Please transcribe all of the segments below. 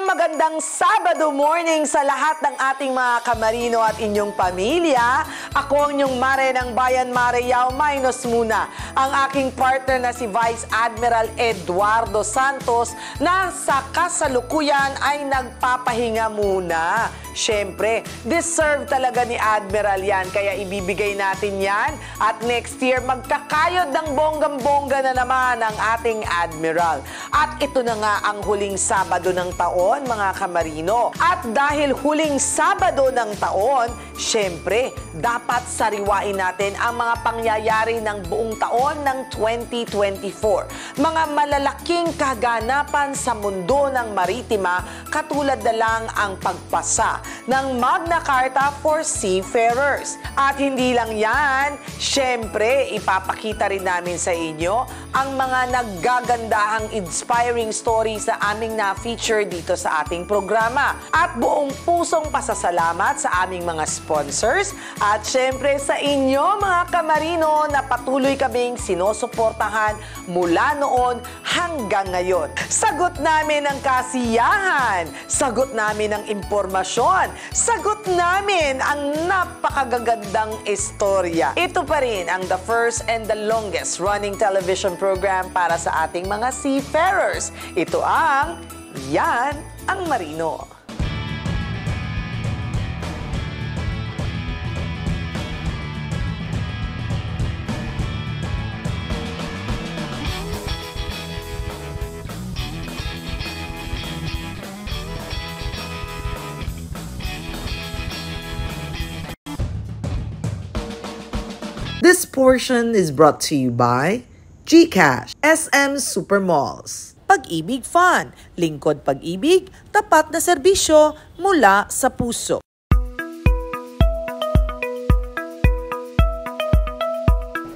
magandang Sabado morning sa lahat ng ating mga kamarino at inyong pamilya. Ako ang inyong Mare ng Bayan, Mare Yao Mainos muna. Ang aking partner na si Vice Admiral Eduardo Santos na sa kasalukuyan ay nagpapahinga muna. Siyempre, deserve talaga ni Admiral yan, kaya ibibigay natin yan. At next year, magkakayod ng bonggang-bongga na naman ang ating Admiral. At ito na nga ang huling Sabado ng taon, mga kamarino. At dahil huling Sabado ng taon, siyempre, dapat sariwain natin ang mga pangyayari ng buong taon ng 2024. Mga malalaking kaganapan sa mundo ng maritima, katulad na lang ang pagpasa ng Magna Carta for Seafarers. At hindi lang yan, syempre, ipapakita rin namin sa inyo ang mga naggagandahang inspiring stories na aming na-feature dito sa ating programa. At buong pusong pasasalamat sa aming mga sponsors at syempre sa inyo mga kamarino na patuloy kaming sinusuportahan mula noon hanggang ngayon. Sagot namin ang kasiyahan, sagot namin ang impormasyon, sagot namin ang napakagagandang istorya. Ito pa rin ang the first and the longest running television program para sa ating mga seafarers. Ito ang Yan ang Marino. This portion is brought to you by GCash, SM Supermalls, Pag-ibig Fund, lingkod pag-ibig, tapat na serbisyo mula sa puso.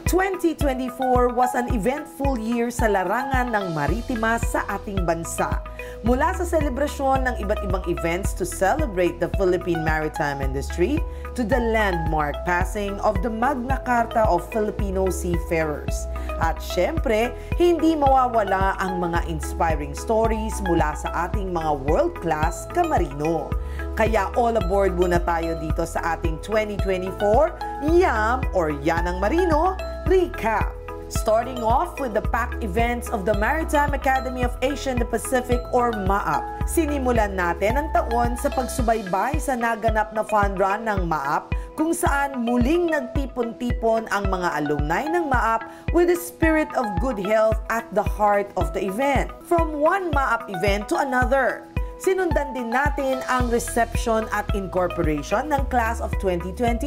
2024 was an eventful year sa larangan ng maritima sa ating bansa. Mula sa selebrasyon ng iba't ibang events to celebrate the Philippine maritime industry to the landmark passing of the Magna Carta of Filipino Seafarers. At syempre, hindi mawawala ang mga inspiring stories mula sa ating mga world-class kamarino. Kaya all aboard muna tayo dito sa ating 2024 YAM or Yan ang Marino Recap. Starting off with the packed events of the Maritime Academy of Asia and the Pacific or MAAP. Sinimulan natin ang taon sa pagsubaybay sa naganap na fun run ng MAAP kung saan muling nagtipon-tipon ang mga alumni ng MAAP with the spirit of good health at the heart of the event. From one MAAP event to another. Sinundan din natin ang reception at incorporation ng Class of 2028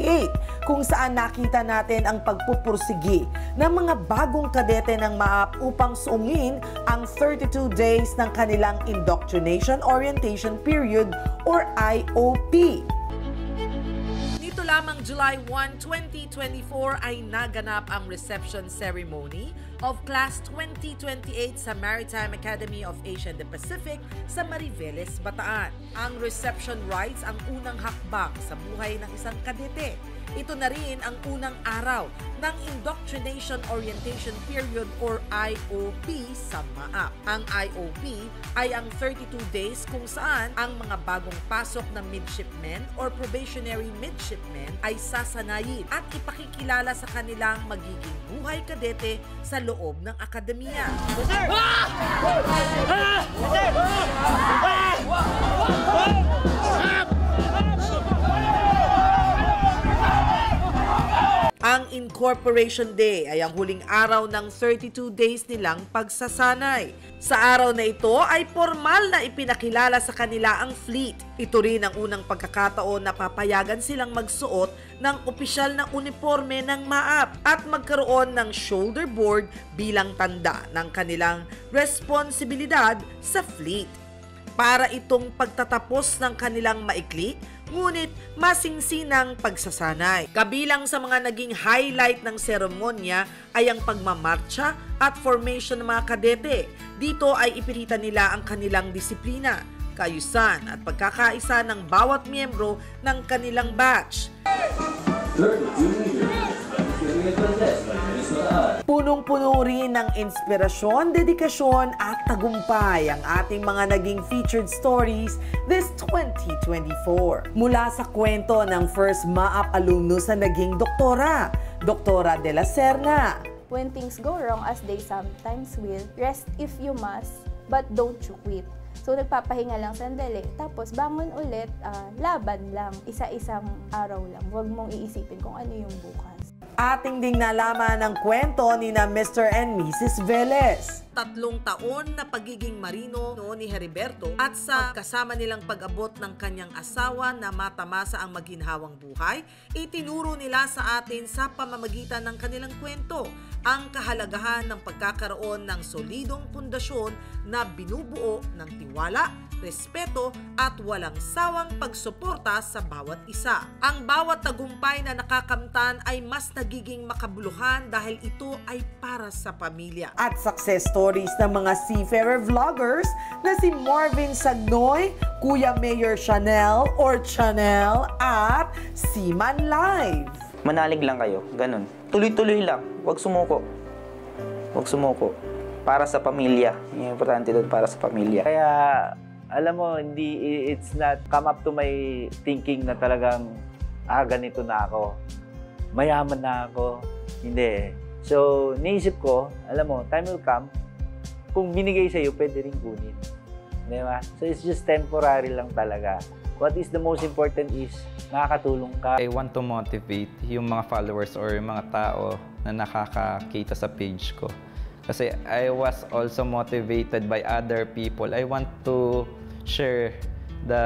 kung saan nakita natin ang pagpupursigi ng mga bagong kadete ng MAAP upang suungin ang 32 days ng kanilang Indoctrination Orientation Period or IOP. Nito lamang July 1, 2024 ay naganap ang reception ceremony of Class 2028 sa Maritime Academy of Asia and the Pacific sa Mariveles, Bataan. Ang reception rites ang unang hakbang sa buhay ng isang kadete. Ito na rin ang unang araw ng Indoctrination Orientation Period or IOP sa MAAP. Ang IOP ay ang 32 days kung saan ang mga bagong pasok na midshipmen or probationary midshipmen ay sasanayin at ipakikilala sa kanilang magiging buhay kadete sa loob ng akademiya. Ang Incorporation Day ay ang huling araw ng 32 days nilang pagsasanay. Sa araw na ito ay formal na ipinakilala sa kanila ang fleet. Ito rin ang unang pagkakataon na papayagan silang magsuot ng opisyal na uniforme ng MAAP at magkaroon ng shoulder board bilang tanda ng kanilang responsibilidad sa fleet. Para itong pagtatapos ng kanilang maikli, ngunit masingsinang pagsasanay. Kabilang sa mga naging highlight ng seremonya ay ang pagmamarcha at formation ng mga kadete. Dito ay ipinita nila ang kanilang disiplina, kaayusan at pagkakaisa ng bawat miyembro ng kanilang batch. Punong-puno rin ng inspirasyon, dedikasyon at tagumpay ang ating mga naging featured stories this 2024. Mula sa kwento ng first MAAP alumnus na naging doktora, Doktora De La Serna. When things go wrong as they sometimes will, rest if you must, but don't you quit. So, nagpapahinga lang sandali. Tapos, bangon ulit, laban lang. Isa-isang araw lang. Huwag mong iisipin kung ano yung bukas. Ating ding nalaman ng kwento ni na Mr. and Mrs. Velez. 3 taon na pagiging marino ni Heriberto at sa kasama nilang pag-abot ng kanyang asawa na matamasa ang maginhawang buhay, itinuro nila sa atin sa pamamagitan ng kanilang kwento ang kahalagahan ng pagkakaroon ng solidong pundasyon na binubuo ng tiwala, respeto at walang sawang pagsuporta sa bawat isa. Ang bawat tagumpay na nakakamtan ay mas nagiging makabuluhan dahil ito ay para sa pamilya. At success stories ng mga seafarer vloggers na si Marvin Sagnoy, Kuya Mayor Chanel or Chanel at Seaman Live. Manalig lang kayo, ganun. Tuloy-tuloy lang, huwag sumuko. Huwag sumuko. Para sa pamilya. Yung importante doon, para sa pamilya. Kaya, alam mo, it's not come up to my thinking na talagang, ganito na ako. Mayaman na ako. Hindi. So, naisip ko, alam mo, time will come, kung binigay sa'yo, pwede rin kunin. Di ba? So, it's just temporary lang talaga. What is the most important is, nakakatulong ka. I want to motivate yung mga followers or yung mga tao na nakakakita sa page ko. Kasi I was also motivated by other people. I want to share the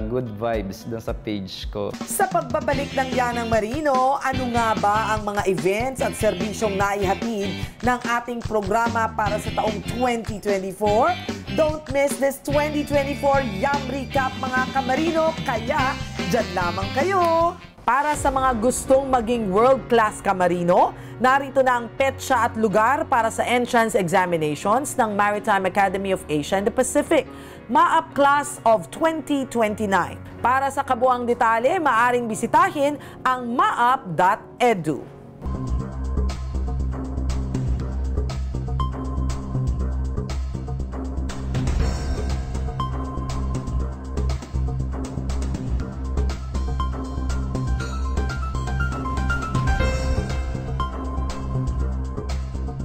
good vibes dun sa page ko. Sa pagbabalik ng Yanang Marino, ano nga ba ang mga events at serbisyong naihatid ng ating programa para sa taong 2024? Don't miss this 2024 Yam Recap mga kamarino, kaya dyan lamang kayo! Para sa mga gustong maging world-class kamarino, narito na ang petsa at lugar para sa entrance examinations ng Maritime Academy of Asia and the Pacific, MAAP Class of 2029. Para sa kabuang detalye, maaring bisitahin ang maap.edu.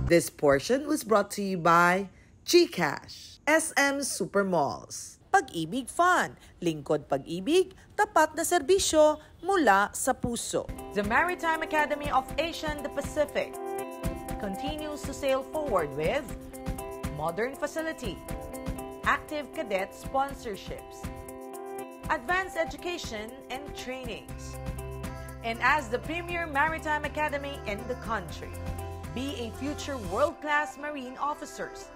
This portion was brought to you by GCash, SM Supermalls, Pag-ibig Fun, lingkod pag-ibig, tapat na serbisyo mula sa puso. The Maritime Academy of Asia and the Pacific continues to sail forward with modern facility, active cadet sponsorships, advanced education and trainings, and as the premier maritime academy in the country. Be a future world-class marine officers.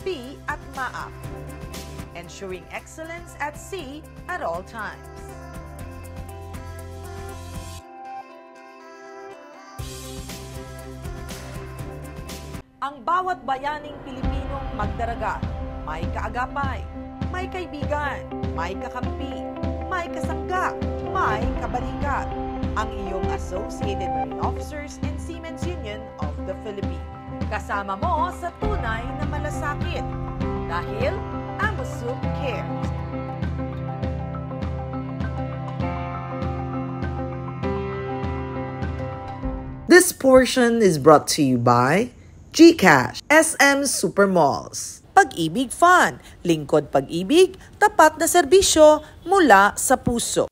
Be at MAAP, ensuring excellence at sea at all times. Ang bawat bayaning Pilipinong magdaragat, may kaagapay, may kaibigan, may kakampi, may kasangga, may kabalikat. Ang iyong Associated Marine Officers and Seamen's Union of the Philippines. Kasama mo sa tunay na malasakit dahil AMUSUP cares. This portion is brought to you by GCash, SM Supermalls, Pag-ibig Fun, lingkod pag-ibig, tapat na serbisyo mula sa puso.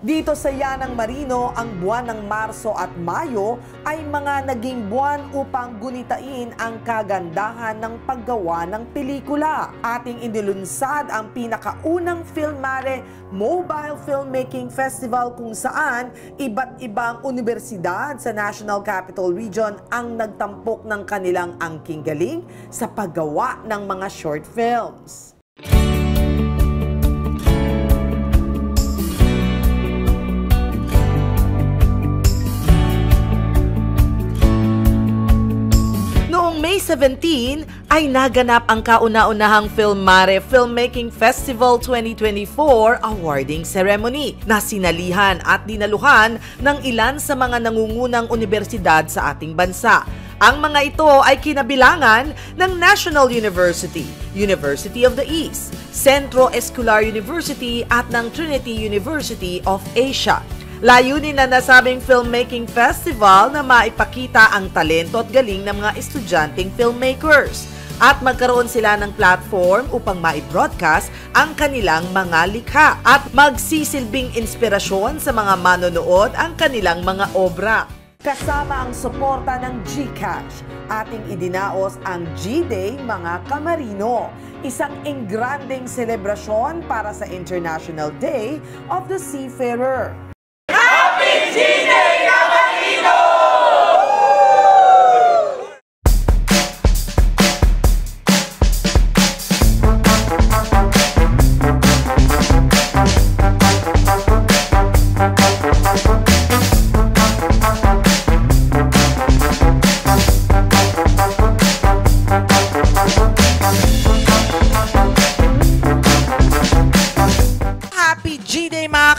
Dito sa Yanang Marino, ang buwan ng Marso at Mayo ay mga naging buwan upang gunitain ang kagandahan ng paggawa ng pelikula. Ating inilunsad ang pinakaunang Filmare Mobile Filmmaking Festival kung saan iba't ibang universidad sa National Capital Region ang nagtampok ng kanilang angking galing sa paggawa ng mga short films. May 17, ay naganap ang kauna-unahang Filmare Filmmaking Festival 2024 awarding ceremony na sinalihan at dinaluhan ng ilan sa mga nangungunang universidad sa ating bansa. Ang mga ito ay kinabilangan ng National University, University of the East, Centro Escolar University at ng Trinity University of Asia. Layunin na nasabing filmmaking festival na maipakita ang talento at galing ng mga estudyanteng filmmakers at magkaroon sila ng platform upang mai-broadcast ang kanilang mga likha at magsisilbing inspirasyon sa mga manonood ang kanilang mga obra. Kasama ang suporta ng GCash, ating idinaos ang G-Day mga Kamarino, isang engranding selebrasyon para sa International Day of the Seafarer. Happy G-Day, Kamarino!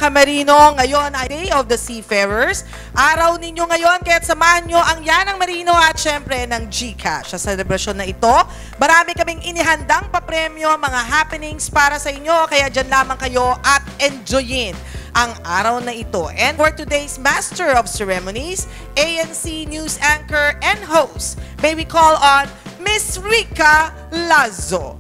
Kamarino, ngayon ay Day of the Seafarers. Araw ninyo ngayon, kaya't samahan nyo ang Yanang Marino at syempre ng GCash. Sa selebrasyon na ito, marami kaming inihandang papremyo, mga happenings para sa inyo, kaya dyan lamang kayo at enjoyin ang araw na ito. And for today's Master of Ceremonies, ANC News Anchor and host, may we call on Miss Rica Lazo.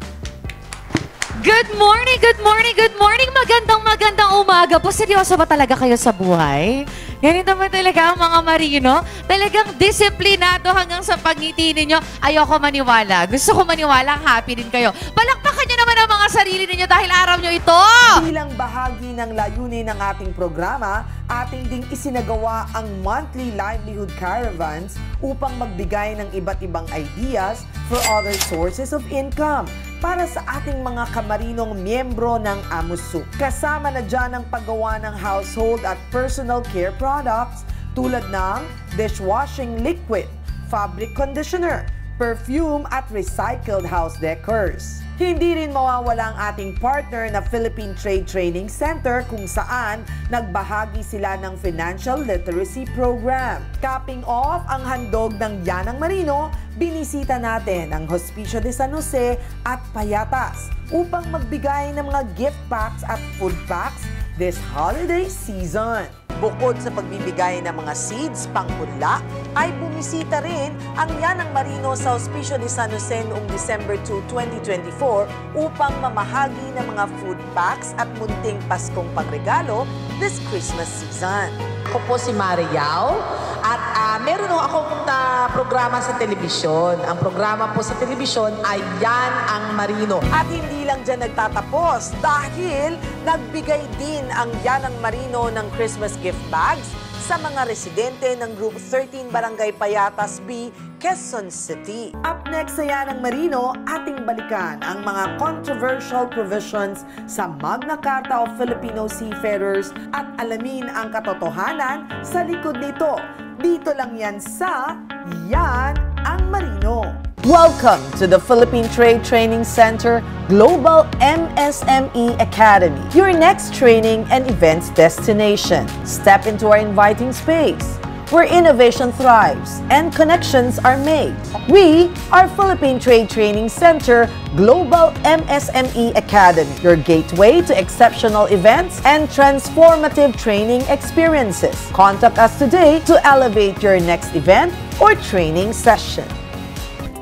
Good morning, good morning, good morning. Magandang umaga po. Seryoso ba talaga kayo sa buhay? Ganito ba talaga ang mga marino? Talagang disiplinado hanggang sa pagngiti ninyo. Ayoko maniwala. Gusto ko maniwala, happy din kayo. Palakpakan nyo naman ang mga sarili ninyo dahil araw nyo ito. Bilang bahagi ng layunin ng ating programa, ating ding isinagawa ang monthly livelihood caravans upang magbigay ng iba't ibang ideas for other sources of income para sa ating mga kamarinong miyembro ng AMUSU. Kasama na dyan ang paggawa ng household at personal care products tulad ng dishwashing liquid, fabric conditioner, perfume at recycled house decors. Hindi rin mawawala ang ating partner na Philippine Trade Training Center kung saan nagbahagi sila ng financial literacy program. Capping off ang handog ng Yanang Marino, binisita natin ang Hospicio de San Jose at Payatas upang magbigay ng mga gift packs at food packs this holiday season. Bukod sa pagbibigay ng mga seeds pangpunla, ay bumisita rin ang Yanang Marino sa Hospicio de San Jose noong December 2, 2024 upang mamahagi ng mga food packs at munting Paskong pangregalo this Christmas season. Ako po si Mariao at meron akong programa sa telebisyon. Ang programa po sa telebisyon ay Yan ang Marino. At hindi lang dyan nagtatapos dahil nagbigay din ang Yanang Marino ng Christmas gift bags sa mga residente ng Group 13 Barangay Payatas B, Quezon City. Up next sa Yanang Marino, ating balikan ang mga controversial provisions sa Magna Carta of Filipino Seafarers at alamin ang katotohanan sa likod nito. Dito lang yan sa Yan ang Marino. Welcome to the Philippine Trade Training Center Global MSME Academy, your next training and events destination. Step into our inviting space where innovation thrives and connections are made. We are Philippine Trade Training Center Global MSME Academy, your gateway to exceptional events and transformative training experiences. Contact us today to elevate your next event or training session.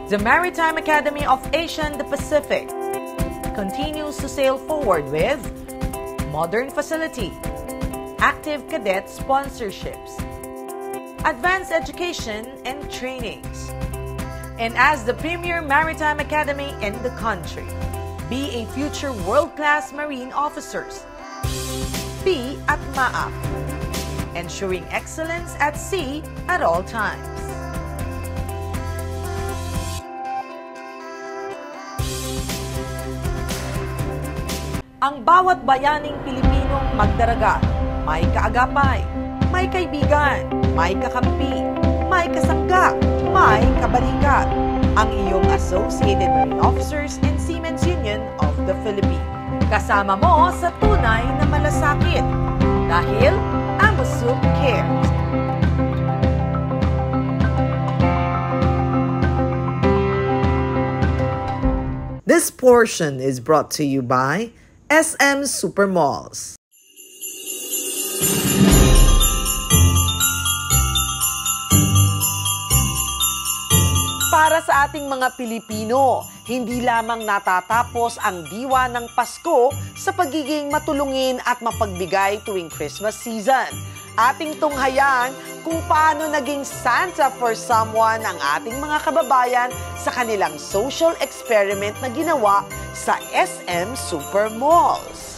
The Maritime Academy of Asia and the Pacific continues to sail forward with modern facility, active cadet sponsorships, advanced education and trainings. And as the premier maritime academy in the country, be a future world-class marine officers. Be at MAAP, ensuring excellence at sea at all times. Ang bawat bayaning Pilipinong magdaragat, may kaagapay, may kaibigan, may kakampi, may kasangga, may kabalikat. ang iyong Associated Marine Officers and Seamen's Union of the Philippines. Kasama mo sa tunay na malasakit dahil AMUSUP cares. This portion is brought to you by SM Supermalls. Para sa ating mga Pilipino, hindi lamang natatapos ang diwa ng Pasko sa pagiging matulungin at mapagbigay tuwing Christmas season. Ating tunghayan kung paano naging Santa for someone ang ating mga kababayan sa kanilang social experiment na ginawa sa SM Supermalls.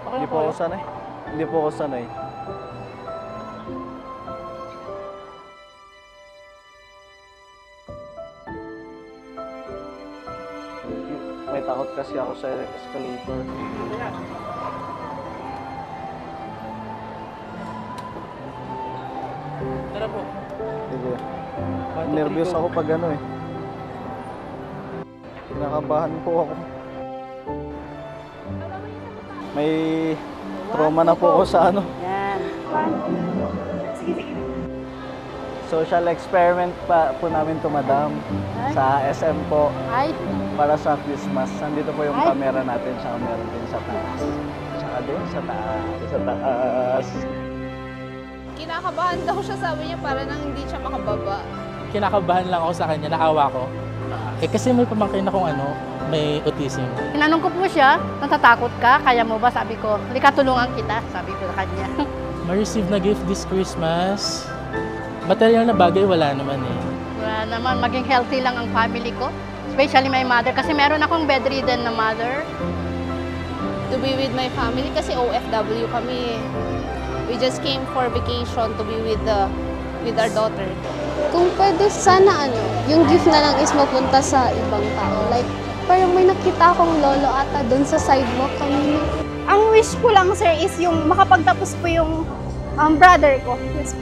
Hindi po ako sanay. Hindi po ako sanay. May takot kasi ako sa escalator. Tara po. Sige. Nervyos ako pag ano eh. Kinakabahan po ako. May trauma na po ako sa ano. Yan. Social experiment pa po namin to, madam. Sa SM po. Ay. Para sa Christmas. Nandito po yung camera natin. Tsaka meron din sa taas. Tsaka din sa taas. Sa taas. Kinakabahan daw siya, sabi niya, para nang hindi siya makababa. Kinakabahan lang ako sa kanya, naawa ko. Kasi may pamangkin akong may autism. Tinanong ko po siya, natatakot ka? Kaya mo ba? Sabi ko, halika tulungan kita. Sabi ko sa kanya. Ma-receive na gift this Christmas. Material na bagay, wala naman eh. Wala naman, maging healthy lang ang family ko. Especially my mother, kasi meron akong bedridden na mother. To be with my family, kasi OFW kami. We just came for vacation to be with our daughter. Kung pwede, sana yung gift na lang is mapunta sa ibang tao. Like, parang may nakita akong lolo ata doon sa sidewalk kanina. Ang wish ko lang, sir, is yung makapagtapos po yung brother ko. Yes.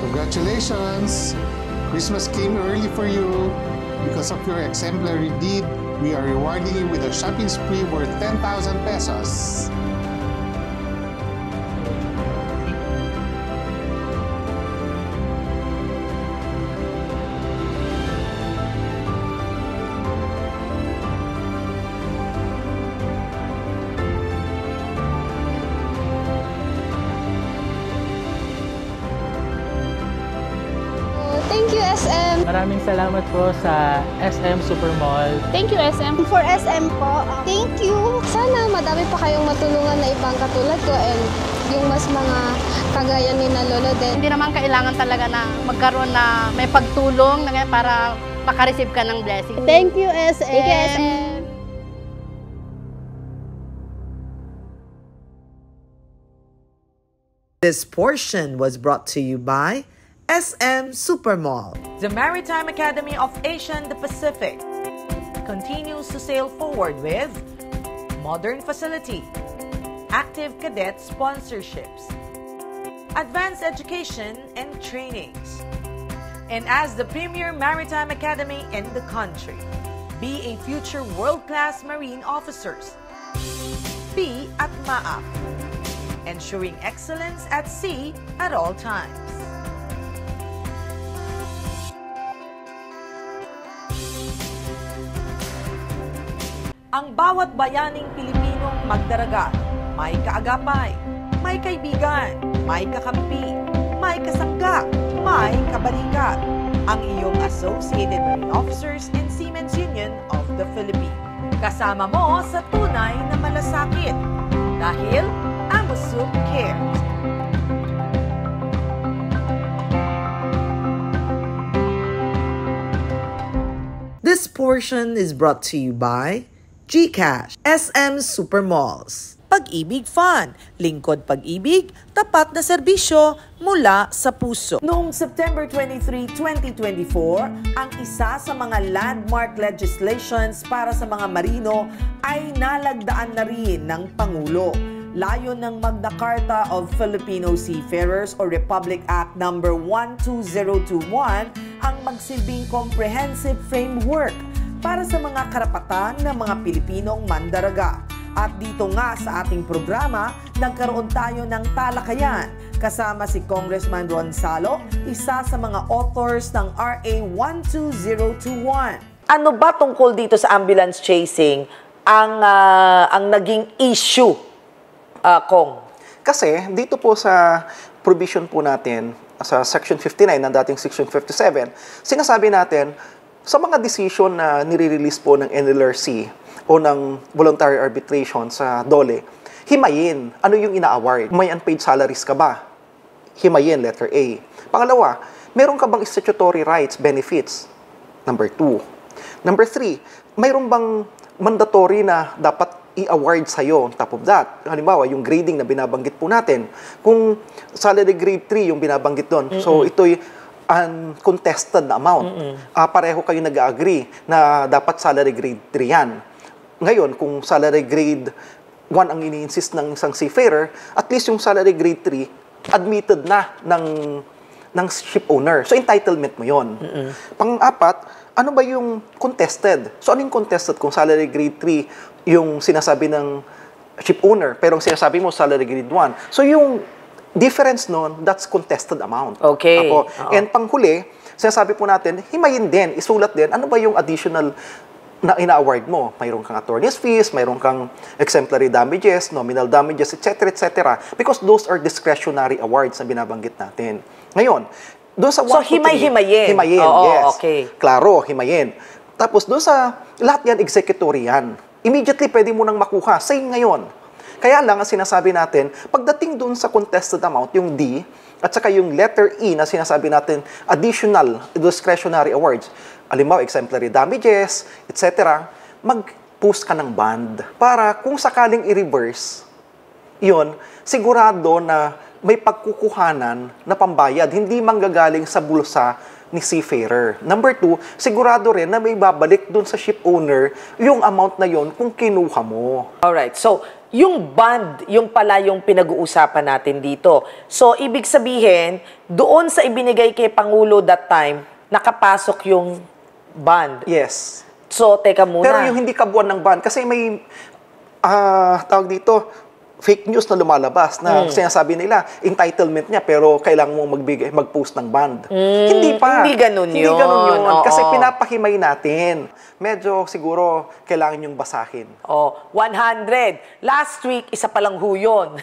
Congratulations! Christmas came early for you. Because of your exemplary deed, we are rewarding you with a shopping spree worth 10,000 pesos. Thank you, SM! Maraming salamat po sa SM Supermall. Thank you, SM. For SM po, thank you! Sana madami pa kayong matulungan na ibang katulad ko and yung mas mga kagaya ni na lolo din. Hindi naman kailangan talaga na magkaroon na may pagtulong na para makareceive ka ng blessing. Thank you, SM! Thank you, SM! This portion was brought to you by SM Supermall. The Maritime Academy of Asia and the Pacific continues to sail forward with modern facility, active cadet sponsorships, advanced education and trainings. And as the premier maritime academy in the country, be a future world-class marine officers. Be at MAAP, ensuring excellence at sea at all times. Ang bawat bayaning Pilipinong magdaragat, may kaagapay, may kaibigan, may kakampi, may kasangga, may kabalikat. Ang iyong Associated Marine Officers and Seamen's Union of the Philippines. Kasama mo sa tunay na malasakit dahil AMUSUP cares. This portion is brought to you by GCash, SM Supermalls. Pag-ibig Fund, lingkod pag-ibig, tapat na serbisyo mula sa puso. Noong September 23, 2024, ang isa sa mga landmark legislations para sa mga marino ay nalagdaan na rin ng Pangulo. Layon ng Magna Carta of Filipino Seafarers o Republic Act No. 12021 ang magsilbing comprehensive framework para sa mga karapatan ng mga Pilipinong mandaragat. At dito nga sa ating programa, nagkaroon tayo ng talakayan kasama si Congressman Ron Salo, isa sa mga authors ng RA 12021. Ano ba tungkol dito sa ambulance chasing ang naging issue, Kong? Kasi dito po sa provision po natin, sa Section 59 ng dating Section 57, sinasabi natin sa mga decision na nire-release po ng NLRC o ng voluntary arbitration sa DOLE, himayin. Ano yung ina-award? May unpaid salaries ka ba? Himayin, letter A. Pangalawa, meron ka bang statutory rights, benefits? Number 2. Number 3, mayroon bang mandatory na dapat i-award sa'yo on top of that? Halimbawa, yung grading na binabanggit po natin. Kung salary grade 3 yung binabanggit doon, so ito'y uncontested na amount. Pareho kayo nag-agree na dapat salary grade 3 yan. Ngayon, kung salary grade 1 ang ini-insist ng isang seafarer, at least yung salary grade 3, admitted na ng ship owner. So, entitlement mo yon. Pang-apat, ano ba yung contested? So, ano yung contested kung salary grade 3 yung sinasabi ng ship owner, pero ang sinasabi mo salary grade 1? So, yung difference nun, that's contested amount. Okay. And panghuli, sinasabi po natin, himayin din, isulat din, ano ba yung additional na ina-award mo? Mayroon kang attorney's fees, mayroon kang exemplary damages, nominal damages, etc., etc. Because those are discretionary awards na binabanggit natin. Ngayon, doon sa So, himay-himayin? Himayin, Oo, yes. okay. Klaro, himayin. Tapos doon sa, lahat yan, executory yan. Immediately, pwede mo nang makuha. Same ngayon. Kaya lang, ang sinasabi natin, pagdating doon sa contested amount, yung D, at saka yung letter E na sinasabi natin, additional discretionary awards, halimbawa, exemplary damages, etc., mag-post ka ng bond para kung sakaling i-reverse, yun, sigurado na may pagkukuhanan na pambayad, hindi manggagaling sa bulsa ni seafarer. Number 2, sigurado rin na may babalik dun sa ship owner yung amount na yon kung kinuha mo. Alright, so yung bond, yung pala yung pinag-uusapan natin dito. So, ibig sabihin, doon sa ibinigay kay Pangulo that time, nakapasok yung bond. Yes. So, teka muna. Pero yung hindi kabuuan ng bond, kasi may, tawag dito, fake news na lumalabas na sinasabi nila, entitlement niya, pero kailangan mo mag-post ng bond. Hindi pa. Hindi ganun yun. Hindi ganun yun. Oo. Kasi pinapahimay natin. Medyo siguro kailangan yung basahin. 100. Last week, isa palang ho yun.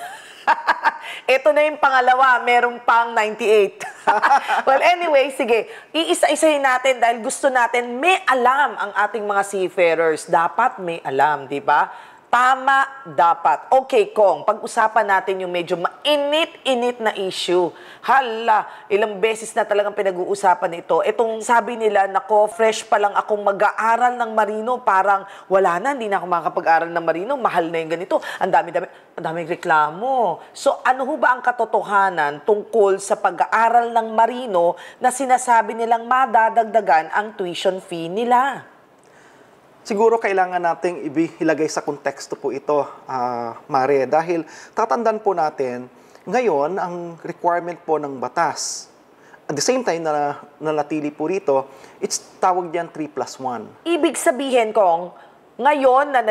Ito na yung pangalawa, merong pang 98. Well, anyway, sige. Iisa-isahin natin dahil gusto natin may alam ang ating mga seafarers. Dapat may alam, di ba? Tama, dapat. Okay, Kong, pag-usapan natin yung medyo mainit-init na issue. Hala, ilang beses na talagang pinag-uusapan ito. Itong sabi nila, nako, fresh pa lang akong mag-aaral ng marino, parang wala na, hindi na ako makakapag-aral ng marino, mahal na yung ganito, ang daming reklamo. So, ano ho ba ang katotohanan tungkol sa pag-aaral ng marino na sinasabi nilang madadagdagan ang tuition fee nila? Siguro kailangan nating ilagay sa konteksto po ito, Mare, dahil tatandaan po natin, ngayon, ang requirement po ng batas, at the same time na natili po rito, it's tawag diyan 3+1. Ibig sabihin, Kong, ngayon na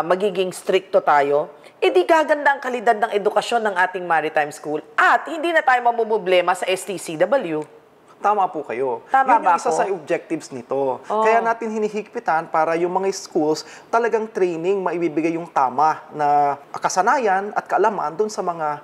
magiging stricto tayo, edi gaganda ang kalidad ng edukasyon ng ating maritime school at hindi na tayo mamumblema sa STCW. Tama po kayo. Tama yun ba yung isa ako? sa objectives nito. Kaya natin hinihigpitan para yung mga schools talagang training maibibigay yung tama na kasanayan at kaalaman dun sa mga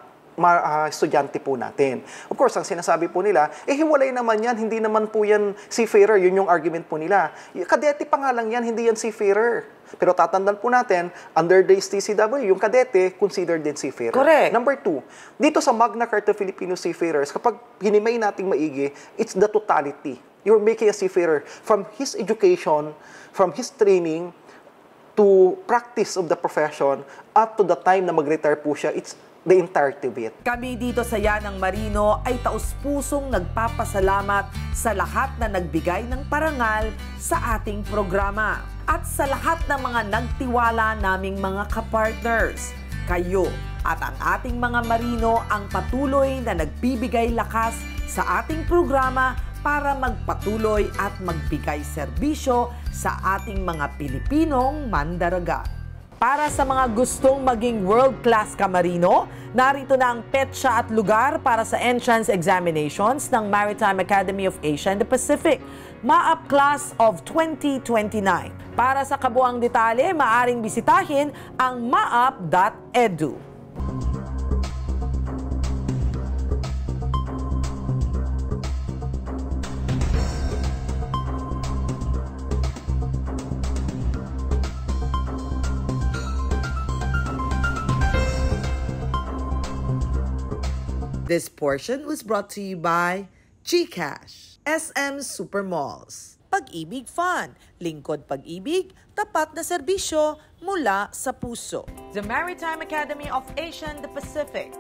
estudyante po natin. Of course, ang sinasabi po nila, hiwalay naman yan, hindi naman po yan seafarer, yun yung argument po nila. Kadete pa nga lang yan, hindi yan seafarer. Pero tatandaan po natin, under the STCW, yung kadete, considered din seafarer. Correct. Number 2, dito sa Magna Carta Filipino Seafarers, kapag hinimay nating maigi, it's the totality. You're making a seafarer from his education, from his training, to practice of the profession at to the time na mag-retire po siya, it's the entirety of it. Kami dito sa Yan ang Marino ay taus-pusong nagpapasalamat sa lahat na nagbigay ng parangal sa ating programa at sa lahat ng mga nagtiwala naming mga kapartners. Kayo at ang ating mga Marino ang patuloy na nagbibigay lakas sa ating programa para magpatuloy at magbigay serbisyo sa ating mga Pilipinong mandaragat. Para sa mga gustong maging world-class kamarino, narito na ang petsa at lugar para sa entrance examinations ng Maritime Academy of Asia and the Pacific, MAAP Class of 2029. Para sa kabuang detalye, maaring bisitahin ang maap.edu. This portion was brought to you by GCash, SM Supermalls, Pag-ibig Fund, lingkod pag-ibig, tapat na serbisyo mula sa puso. The Maritime Academy of Asia and the Pacific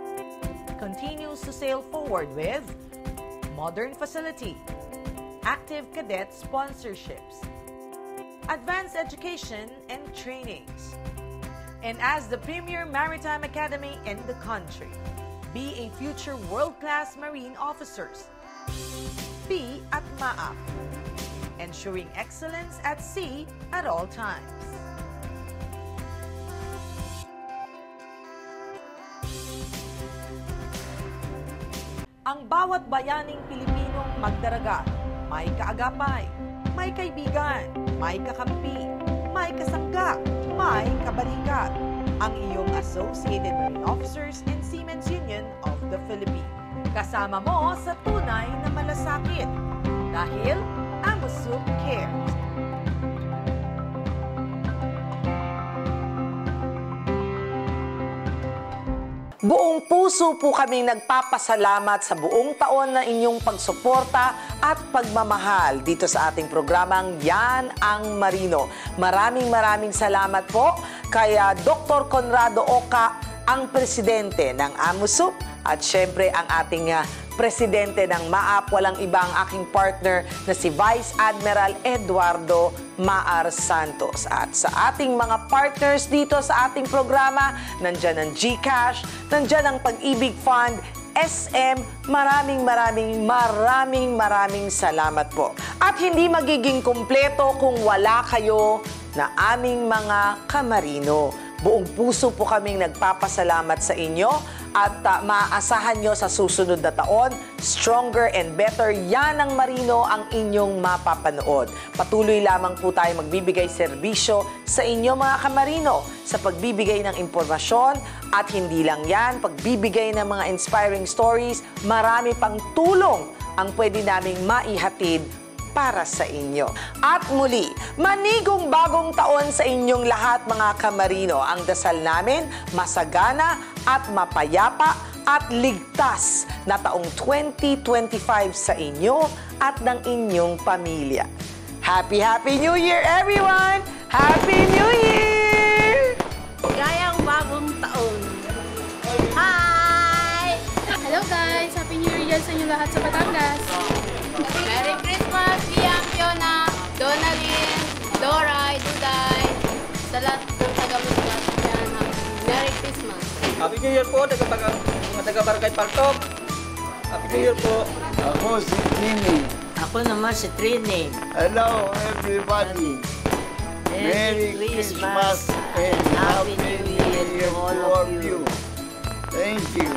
continues to sail forward with modern facility, active cadet sponsorships, advanced education and trainings, and as the premier maritime academy in the country. Be a future world-class marine officers. Be at MAAP, ensuring excellence at sea at all times. Ang bawat bayaning Pilipinong magdaragat, may kaagapay, may kaibigan, may kakampi, may kasangga, may kabalikat. Ang iyong Associated Marine Officers and Seamen's Union of the Philippines. Kasama mo sa tunay na malasakit dahil AMUSUP cares. Buong puso po kaming nagpapasalamat sa buong taon na inyong pagsuporta at pagmamahal dito sa ating programang Yan ang Marino. Maraming salamat po kay Dr. Conrado Oca, ang presidente ng AMUSUP at syempre ang ating presidente ng MAAP, walang iba ang aking partner na si Vice Admiral Eduardo Maar Santos. At sa ating mga partners dito sa ating programa, nandyan ang GCash, nandyan ang Pag-ibig Fund, SM, maraming salamat po. At hindi magiging kumpleto kung wala kayo na aming mga kamarino. Buong puso po kaming nagpapasalamat sa inyo at maaasahan nyo sa susunod na taon, stronger and better, Yan ang Marino ang inyong mapapanood. Patuloy lamang po tayo magbibigay serbisyo sa inyo mga kamarino sa pagbibigay ng impormasyon at hindi lang yan, pagbibigay ng mga inspiring stories, marami pang tulong ang pwede naming maihatid para sa inyo. At muli, manigong bagong taon sa inyong lahat mga kamarino. Ang dasal namin, masagana at mapayapa at ligtas na taong 2025 sa inyo at ng inyong pamilya. Happy New Year everyone! Happy New Year! Gayang bagong taon. Hi! Hello guys! Happy New Year dyan sa inyo lahat sa Batangas. Merry Christmas, Liam, Fiona, Donalyn, Doray, Duday, sa lahat ng taga-Muslas dyan. Merry Christmas. Happy New Year po, mga taga-Barangay Paltok. Happy New Year po. Ako si Trini. Ako naman si Trini. Hello everybody. Merry Christmas and Happy New Year to all of you. Thank you.